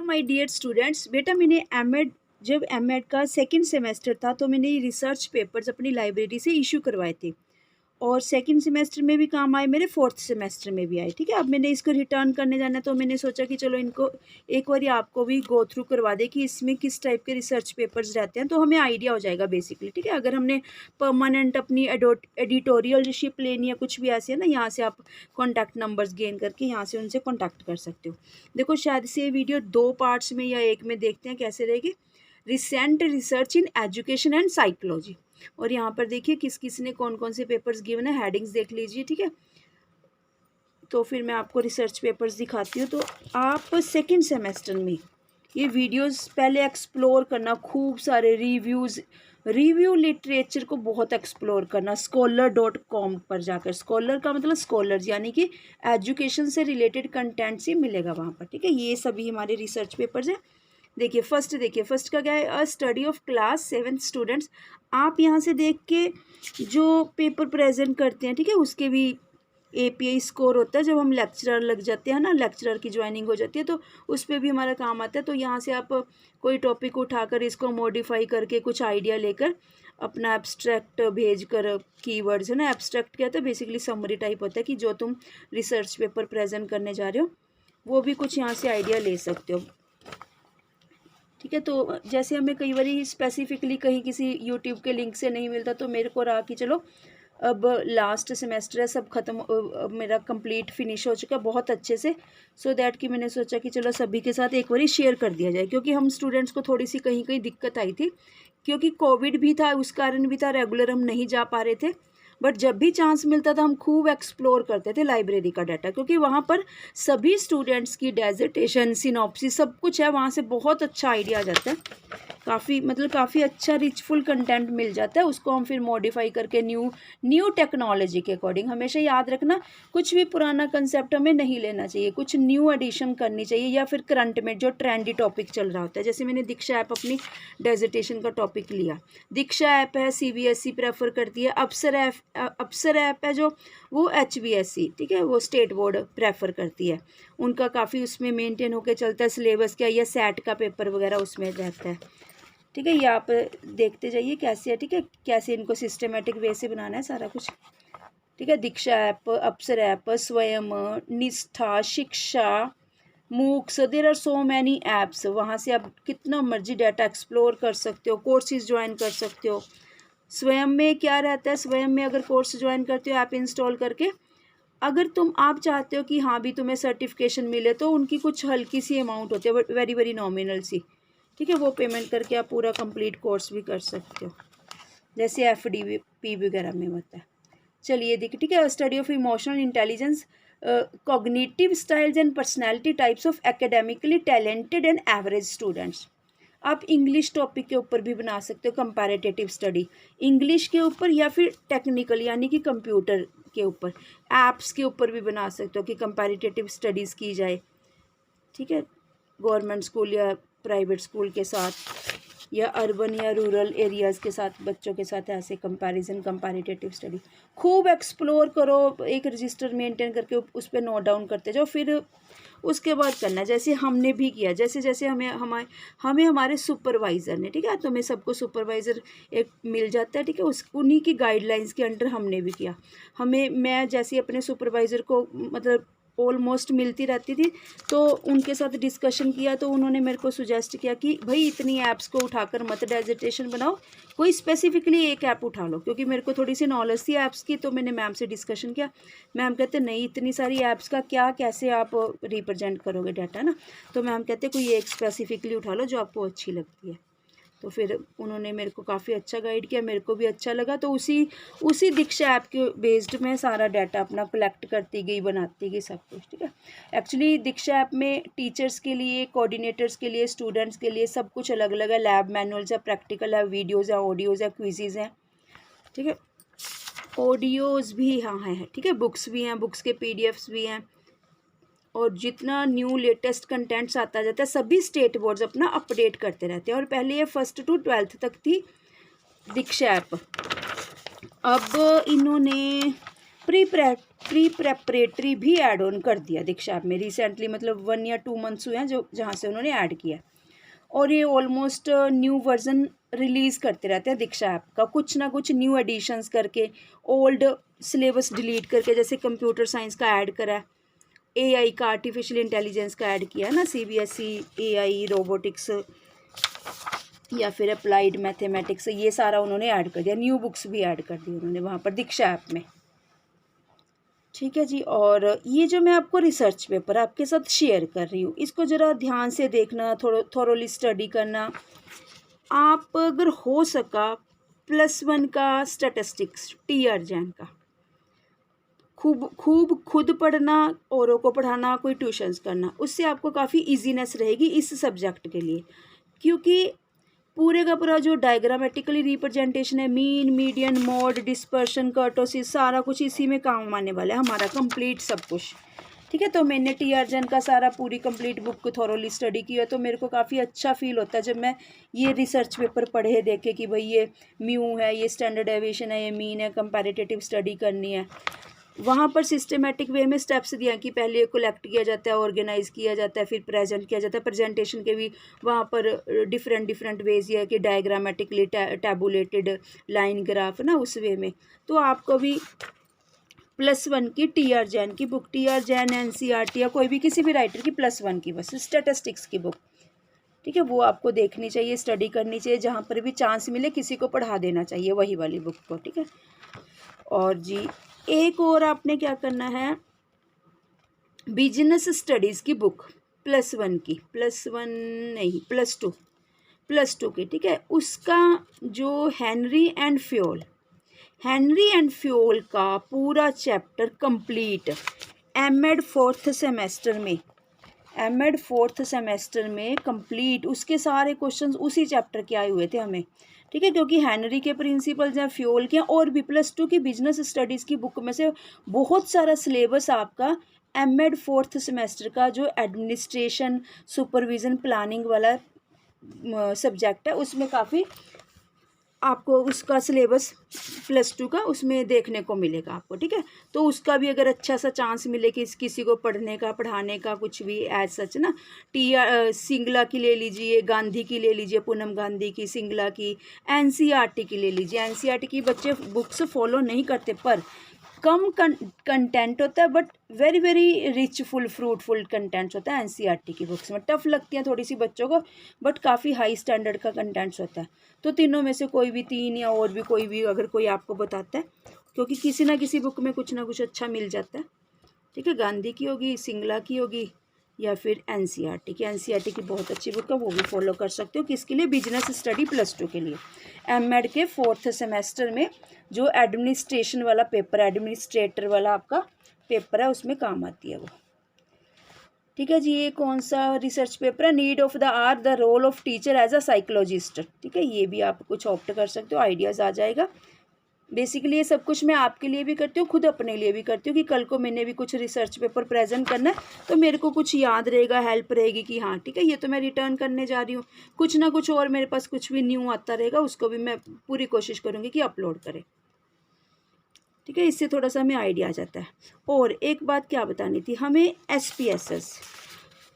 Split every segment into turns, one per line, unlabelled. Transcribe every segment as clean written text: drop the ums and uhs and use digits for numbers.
My dear students, बेटा मैंने MEd जब एमएड का सेकंड सेमेस्टर था तो मैंने रिसर्च पेपर्स अपनी लाइब्रेरी से इशू करवाए थे और सेकंड सेमेस्टर में भी काम आए, मेरे फोर्थ सेमेस्टर में भी आए। ठीक है, अब मैंने इसको रिटर्न करने जाना है तो मैंने सोचा कि चलो इनको एक बार आपको भी गो थ्रू करवा दे कि इसमें किस टाइप के रिसर्च पेपर्स रहते हैं, तो हमें आइडिया हो जाएगा बेसिकली। ठीक है, अगर हमने परमानेंट अपनी एडिटोरियलशिप लेनी है कुछ भी ऐसे है ना, यहाँ से आप कॉन्टैक्ट नंबर्स गेन करके यहाँ से उनसे कॉन्टैक्ट कर सकते हो। देखो शायद से ये वीडियो 2 पार्ट्स में या एक में देखते हैं कैसे रहेगी। Recent research in education and psychology, और यहाँ पर देखिए किस किस ने कौन कौन से पेपर्स गिवन है, हेडिंग्स देख लीजिए। ठीक है, तो फिर मैं आपको रिसर्च पेपर्स दिखाती हूँ। तो आप सेकंड सेमेस्टर में ये वीडियोस पहले एक्सप्लोर करना, खूब सारे रिव्यू लिटरेचर को बहुत एक्सप्लोर करना। scholar.com पर जाकर, स्कॉलर का मतलब स्कॉलर्स यानी कि एजुकेशन से रिलेटेड कंटेंट्स ही मिलेगा वहाँ पर। ठीक है, ये सभी हमारे रिसर्च पेपर्स हैं। देखिए फर्स्ट का क्या है, अ स्टडी ऑफ क्लास 7 स्टूडेंट्स। आप यहाँ से देख के जो पेपर प्रेजेंट करते हैं, ठीक है, उसके भी API स्कोर होता है। जब हम लेक्चरर लग जाते हैं ना, लेक्चरर की ज्वाइनिंग हो जाती है तो उस पर भी हमारा काम आता है। तो यहाँ से आप कोई टॉपिक उठाकर इसको मॉडिफाई करके कुछ आइडिया लेकर अपना एब्स्ट्रैक्ट भेज कर, कीवर्ड्स है ना, एब्स्ट्रैक्ट क्या होता है, बेसिकली समरी टाइप होता है कि जो तुम रिसर्च पेपर प्रेजेंट करने जा रहे हो वो भी कुछ यहाँ से आइडिया ले सकते हो। ठीक है, तो जैसे हमें कई बार स्पेसिफिकली कहीं किसी यूट्यूब के लिंक से नहीं मिलता, तो मेरे को रहा कि चलो अब लास्ट सेमेस्टर है, सब खत्म, अब मेरा कंप्लीट फिनिश हो चुका बहुत अच्छे से, सो दैट कि मैंने सोचा कि चलो सभी के साथ एक बार शेयर कर दिया जाए। क्योंकि हम स्टूडेंट्स को थोड़ी सी कहीं कहीं दिक्कत आई थी, क्योंकि कोविड भी था, उस कारण भी था, रेगुलर हम नहीं जा पा रहे थे। बट जब भी चांस मिलता था हम खूब एक्सप्लोर करते थे लाइब्रेरी का डाटा, क्योंकि वहाँ पर सभी स्टूडेंट्स की डेजर्टेशन, सिनॉप्सिस सब कुछ है, वहाँ से बहुत अच्छा आइडिया आ जाता है। काफ़ी अच्छा रिचफुल कंटेंट मिल जाता है, उसको हम फिर मॉडिफाई करके न्यू टेक्नोलॉजी के अकॉर्डिंग, हमेशा याद रखना कुछ भी पुराना कंसेप्ट हमें नहीं लेना चाहिए, कुछ न्यू एडिशन करनी चाहिए, या फिर करंट में जो ट्रेंडी टॉपिक चल रहा होता है। जैसे मैंने दीक्षा ऐप अपनी डेजर्टेशन का टॉपिक लिया, दीक्षा ऐप है CBSE प्रेफर करती है, अप्सर ऐप है जो वो HBSE, ठीक है, वो स्टेट बोर्ड प्रेफर करती है, उनका काफ़ी उसमें मेंटेन होकर चलता है सिलेबस क्या, या सेट का पेपर वगैरह उसमें रहता है। ठीक है, ये आप देखते जाइए कैसे है। ठीक है, कैसे इनको सिस्टमेटिक वे से बनाना है सारा कुछ। ठीक है, दीक्षा app, अप्सर app, Swayam, Nishtha, Shiksha, MOOCs, there are so many apps. वहाँ से आप कितना मर्जी डाटा एक्सप्लोर कर सकते हो, कोर्सेज ज्वाइन कर सकते हो। स्वयं में क्या रहता है, स्वयं में अगर कोर्स ज्वाइन करते हो ऐप इंस्टॉल करके, अगर आप चाहते हो कि हाँ भी तुम्हें सर्टिफिकेशन मिले, तो उनकी कुछ हल्की सी अमाउंट होती है, बट वेरी वेरी नॉमिनल सी। ठीक है, वो पेमेंट करके आप पूरा कंप्लीट कोर्स भी कर सकते हो, जैसे FDP वगैरह में होता है। चलिए देखिए, ठीक है, study of emotional intelligence, cognitive styles and personality types of academically talented and average students. आप इंग्लिश टॉपिक के ऊपर भी बना सकते हो कंपैरेटिव स्टडी, इंग्लिश के ऊपर, या फिर टेक्निकल यानी कि कंप्यूटर के ऊपर, ऐप्स के ऊपर भी बना सकते हो कि कंपैरेटिव स्टडीज़ की जाए। ठीक है, गवर्नमेंट स्कूल या प्राइवेट स्कूल के साथ, या अर्बन या रूरल एरियाज़ के साथ, बच्चों के साथ ऐसे कंपैरेटिव स्टडी खूब एक्सप्लोर करो, एक रजिस्टर मेंटेन करके उस पर नोट डाउन करते जाओ, फिर उसके बाद करना जैसे हमने भी किया, जैसे जैसे हमें हमारे सुपरवाइज़र ने, ठीक है, तो हमें सबको सुपरवाइज़र एक मिल जाता है, ठीक है, उन्हीं की गाइडलाइंस के अंडर हमने भी किया। मैं जैसे अपने सुपरवाइज़र को मतलब ऑलमोस्ट मिलती रहती थी, तो उनके साथ डिस्कशन किया, तो उन्होंने मेरे को सुजेस्ट किया कि भाई इतनी ऐप्स को उठाकर मत डेजर्टेशन बनाओ, कोई स्पेसिफिकली एक ऐप उठा लो। क्योंकि मेरे को थोड़ी सी नॉलेज थी ऐप्स की, तो मैंने मैम से डिस्कशन किया। मैम कहते नहीं, इतनी सारी ऐप्स का क्या, कैसे आप रिप्रेजेंट करोगे डाटा ना, तो मैम कहते कोई एक स्पेसिफिकली उठा लो जो आपको अच्छी लगती है। तो फिर उन्होंने मेरे को काफ़ी अच्छा गाइड किया, मेरे को भी अच्छा लगा, तो उसी दीक्षा ऐप के बेस्ड में सारा डाटा अपना कलेक्ट करती गई, बनाती गई सब कुछ। ठीक है, एक्चुअली दीक्षा ऐप में टीचर्स के लिए, कोऑर्डिनेटर्स के लिए, स्टूडेंट्स के लिए सब कुछ अलग अलग है, लैब मैनुअल्स है, प्रैक्टिकल है, वीडियोज़ है, ऑडियोज़ है, क्विज़ेज़ हैं। ठीक है, ऑडियोज़ भी हाँ है, ठीक है, बुक्स भी हैं, बुक्स के PDFs भी हैं, और जितना न्यू लेटेस्ट कंटेंट्स आता जाता है सभी स्टेट बोर्ड्स अपना अपडेट करते रहते हैं। और पहले ये 1st to 12th तक थी दीक्षा ऐप, अब इन्होंने प्री प्रेपरेटरी भी ऐड ऑन कर दिया दीक्षा ऐप में रिसेंटली, मतलब 1 या 2 मंथ्स हुए हैं जो जहाँ से उन्होंने ऐड किया। और ये ऑलमोस्ट न्यू वर्जन रिलीज़ करते रहते हैं दीक्षा ऐप का, कुछ ना कुछ न्यू एडिशंस करके, ओल्ड सिलेबस डिलीट करके, जैसे कंप्यूटर साइंस का ऐड करा है, एआई का, आर्टिफिशियल इंटेलिजेंस का ऐड किया है ना, सीबीएसई, एआई, रोबोटिक्स या फिर अप्लाइड मैथमेटिक्स, ये सारा उन्होंने ऐड कर दिया। न्यू बुक्स भी ऐड कर दी उन्होंने वहाँ पर दीक्षा ऐप में। ठीक है जी। और ये जो मैं आपको रिसर्च पेपर आपके साथ शेयर कर रही हूँ, इसको ज़रा ध्यान से देखना, थोरोली स्टडी करना। आप अगर हो सका +1 का स्टैटिस्टिक्स टीआर जैन का खूब खूब खुद पढ़ना, औरों को पढ़ाना, कोई ट्यूशन्स करना, उससे आपको काफ़ी इजीनेस रहेगी इस सब्जेक्ट के लिए, क्योंकि पूरे का पूरा जो डायग्रामेटिकली रिप्रेजेंटेशन है, mean, median, mode, dispersion, kurtosis, सारा कुछ इसी में काम आने वाला है हमारा, कंप्लीट सब कुछ। ठीक है, तो मैंने टीआर जैन का सारा पूरी कंप्लीट बुक को थॉरोली स्टडी किया, तो मेरे को काफ़ी अच्छा फील होता है जब मैं ये रिसर्च पेपर पढ़े देखे कि भाई ये म्यू है, ये स्टैंडर्ड डेविएशन है, ये मीन है, कंपैरेटिव स्टडी करनी है। वहाँ पर सिस्टमेटिक वे में स्टेप्स दिया कि पहले कलेक्ट किया जाता है, ऑर्गेनाइज किया जाता है, फिर प्रेजेंट किया जाता है। प्रेजेंटेशन के भी वहाँ पर डिफरेंट वेज ये है कि डायग्रामेटिकली टैबुलेटेड लाइन ग्राफ ना, उस वे में। तो आपको भी +1 की टीआर जैन की बुक, टीआर जैन, एनसीईआरटी या कोई भी किसी भी राइटर की +1 की बस स्टैटिस्टिक्स की बुक, ठीक है, वो आपको देखनी चाहिए, स्टडी करनी चाहिए, जहाँ पर भी चांस मिले किसी को पढ़ा देना चाहिए वही वाली बुक को। ठीक है। और जी एक और आपने क्या करना है, बिजनेस स्टडीज़ की बुक +1 की, +1 नहीं +2 की, ठीक है, उसका जो हेनरी एंड फ्योल का पूरा chapter complete MEd 4th semester में कंप्लीट, उसके सारे क्वेश्चंस उसी चैप्टर के आए हुए थे हमें। ठीक है, क्योंकि हेनरी के प्रिंसिपल्स हैं, फ्योल के, और भी +2 की बिजनेस स्टडीज़ की बुक में से बहुत सारा सिलेबस आपका एमएड 4th सेमेस्टर का जो एडमिनिस्ट्रेशन, सुपरविज़न, प्लानिंग वाला सब्जेक्ट है, उसमें काफ़ी आपको उसका सिलेबस +2 का उसमें देखने को मिलेगा आपको। ठीक है, तो उसका भी अगर अच्छा सा चांस मिले कि किसी को पढ़ने का, पढ़ाने का, कुछ भी एज सच ना, सिंगला की ले लीजिए, गांधी की ले लीजिए, पूनम गांधी की, सिंगला की, एनसीईआरटी की ले लीजिए। एनसीईआरटी की बच्चे बुक्स फॉलो नहीं करते, पर कम कंटेंट होता है, but very very richful, fruitful contents होता है एनसीईआरटी की बुक्स में। टफ लगती हैं थोड़ी सी बच्चों को, बट काफ़ी हाई स्टैंडर्ड का कंटेंट्स होता है। तो तीनों में से कोई भी 3 या और भी कोई भी अगर कोई आपको बताता है, क्योंकि किसी ना किसी बुक में कुछ ना कुछ अच्छा मिल जाता है। ठीक है, गांधी की होगी, सिंगला की होगी, या फिर एनसीईआरटी की बहुत अच्छी बुक है, वो भी फॉलो कर सकते हो। किसके लिए? बिजनेस स्टडी +2 के लिए। एमएड के 4th सेमेस्टर में जो एडमिनिस्ट्रेशन वाला पेपर, एडमिनिस्ट्रेटर वाला आपका पेपर है, उसमें काम आती है वो। ठीक है जी। ये कौन सा रिसर्च पेपर है? Need of the R, the role of teacher as a psychologist. ठीक है, ये भी आप कुछ ऑप्ट कर सकते हो, आइडियाज़ आ जाएगा। बेसिकली ये सब कुछ मैं आपके लिए भी करती हूँ, खुद अपने लिए भी करती हूँ, कि कल को मैंने भी कुछ रिसर्च पेपर प्रेजेंट करना है तो मेरे को कुछ याद रहेगा, हेल्प रहेगी कि हाँ ठीक है, ये तो मैं रिटर्न करने जा रही हूँ, कुछ ना कुछ और मेरे पास कुछ भी न्यू आता रहेगा, उसको भी मैं पूरी कोशिश करूँगी कि अपलोड करें। ठीक है, इससे थोड़ा सा हमें आइडिया आ जाता है। और एक बात क्या बतानी थी हमें,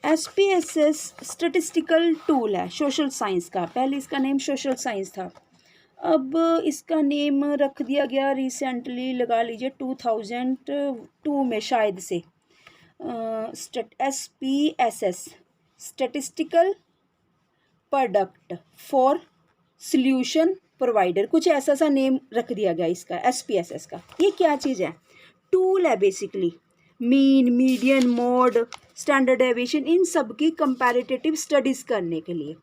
SPSS स्टैटिस्टिकल टूल है सोशल साइंस का। पहले इसका नेम सोशल साइंस था, अब इसका नेम रख दिया गया रिसेंटली, लगा लीजिए 2002 में शायद से, SPSS statistical product for solution provider, कुछ ऐसा सा नेम रख दिया गया इसका SPSS का। ये क्या चीज़ है? टूल है basically, mean, median, mode, standard deviation, इन सब की कंपैरेटिव स्टडीज़ करने के लिए।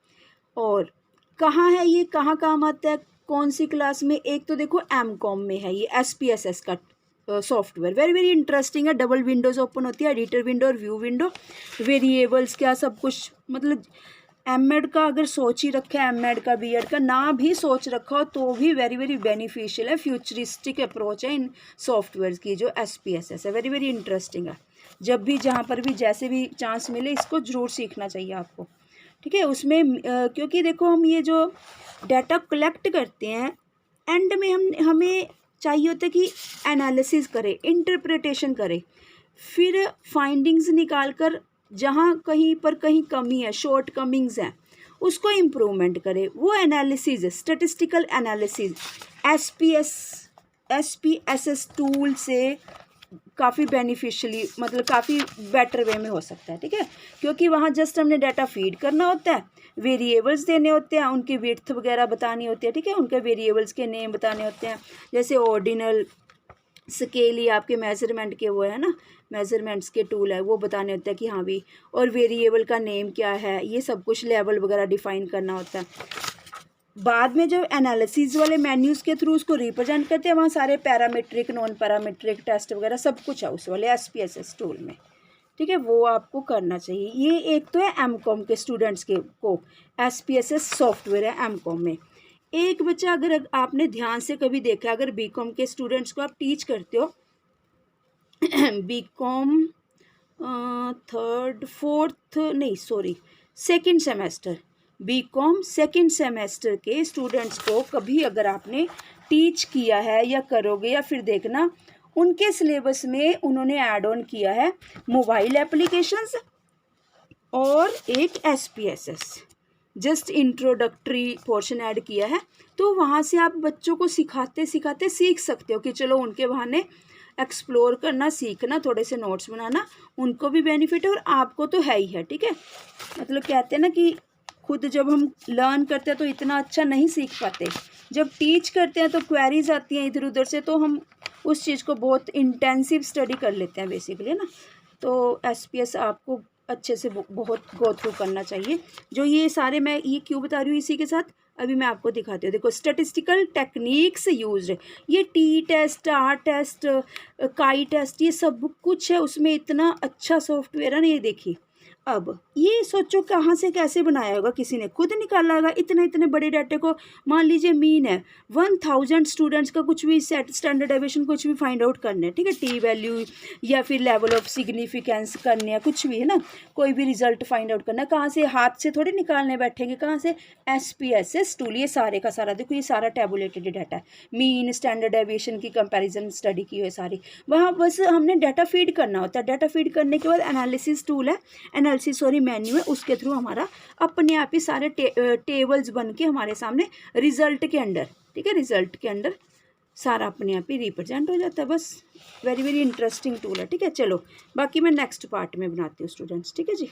और कहाँ है ये, कहाँ काम आता है, कौन सी क्लास में? एक तो देखो MCOM में है ये SPSS का सॉफ्टवेयर, वेरी वेरी इंटरेस्टिंग है। डबल विंडोज़ ओपन होती है, एडिटर विंडो और व्यू विंडो, वेरिएबल्स क्या सब कुछ, मतलब एमएड का अगर सोच ही रखा है, एमएड का, बीएड का ना भी सोच रखा हो तो भी वेरी वेरी बेनिफिशियल है। फ्यूचरिस्टिक अप्रोच है इन सॉफ्टवेयर की जो SPSS है, वेरी वेरी इंटरेस्टिंग है। जब भी जहाँ पर भी जैसे भी चांस मिले इसको ज़रूर सीखना चाहिए आपको। ठीक है, उसमें क्योंकि देखो हम ये जो डाटा कलेक्ट करते हैं, एंड में हमें चाहिए होता है कि एनालिसिस करे, इंटरप्रिटेशन करे, फिर फाइंडिंग्स निकाल कर जहाँ कहीं पर कहीं कमी है, शॉर्ट कमिंग्स हैं, उसको इम्प्रूवमेंट करे, वो analysis, statistical analysis SPSS tool से काफ़ी बेनिफिशियली, मतलब काफ़ी बेटर वे में हो सकता है, ठीक है। क्योंकि वहाँ जस्ट हमने डाटा फीड करना होता है, वेरिएबल्स देने होते हैं, उनकी विड्थ वगैरह बतानी होती है, ठीक है, उनके वेरिएबल्स के नेम बताने होते हैं, जैसे ऑर्डिनल, स्केल, ये आपके मेजरमेंट के वो है ना, मेजरमेंट्स के टूल है, वो बताने होते हैं कि हाँ भी, और वेरिएबल का नेम क्या है, ये सब कुछ लेवल वगैरह डिफाइन करना होता है। बाद में जब एनालिसिस वाले मेन्यूज़ के थ्रू उसको रिप्रेजेंट करते हैं, वहाँ सारे पैरामीट्रिक, नॉन पैरामीट्रिक टेस्ट वगैरह सब कुछ है उस वाले SPSS टूल में, ठीक है, वो आपको करना चाहिए। ये एक तो है MCOM के स्टूडेंट्स के को SPSS सॉफ्टवेयर है MCOM में। एक बच्चा, अगर आपने ध्यान से कभी देखा, अगर BCOM के स्टूडेंट्स को आप टीच करते हो BCOM second semester, BCOM second semester के स्टूडेंट्स को कभी अगर आपने टीच किया है या करोगे, या फिर देखना उनके सिलेबस में उन्होंने ऐड ऑन किया है मोबाइल एप्लीकेशंस और एक SPSS, just introductory portion add किया है। तो वहाँ से आप बच्चों को सिखाते सिखाते सीख सकते हो कि चलो उनके बहाने एक्सप्लोर करना, सीखना, थोड़े से नोट्स बनाना, उनको भी बेनिफिट है और आपको तो है ही है, ठीक है। मतलब कहते हैं ना कि खुद जब हम लर्न करते हैं तो इतना अच्छा नहीं सीख पाते, जब टीच करते हैं तो क्वेरीज आती हैं इधर उधर से, तो हम उस चीज़ को बहुत इंटेंसिव स्टडी कर लेते हैं बेसिकली, है ना। तो SPS आपको अच्छे से बहुत गो थ्रू करना चाहिए। जो ये सारे मैं ये क्यों बता रही हूँ, इसी के साथ अभी मैं आपको दिखाती हूँ। देखो, स्टैटिस्टिकल टेक्निक्स यूज्ड है, ये T टेस्ट, R टेस्ट, काई टेस्ट, ये सब कुछ है उसमें। इतना अच्छा सॉफ्टवेयर है ना ये, देखिए। अब ये सोचो कहाँ से कैसे बनाया होगा, किसी ने खुद निकाला होगा इतने बड़े डाटे को। मान लीजिए मीन है 1000 स्टूडेंट्स का, कुछ भी सेट स्टैंडर्ड डेविएशन कुछ भी फाइंड आउट करना है, ठीक है, T वैल्यू या फिर लेवल ऑफ सिग्निफिकेंस करने हैं, कुछ भी है ना, कोई भी रिजल्ट फाइंड आउट करना है, कहाँ से, हाथ से थोड़ी निकालने बैठेंगे, कहाँ से, SPSS टूल। ये सारे का सारा देखो, ये सारा टेबुलेटेड डाटा है, मीन, स्टैंडर्ड डेविएशन की कंपैरिजन स्टडी की हुई सारी, वहाँ बस हमने डाटा फीड करना होता है। डाटा फीड करने के बाद एनालिसिस टूल है, मेन्यू है, उसके थ्रू हमारा अपने आप ही सारे टेबल्स बन के हमारे सामने रिजल्ट के अंडर, ठीक है, रिजल्ट के अंडर सारा अपने आप ही रिप्रेजेंट हो जाता है। बस वेरी इंटरेस्टिंग टूल है, ठीक है। चलो बाकी मैं नेक्स्ट पार्ट में बनाती हूँ स्टूडेंट्स, ठीक है जी।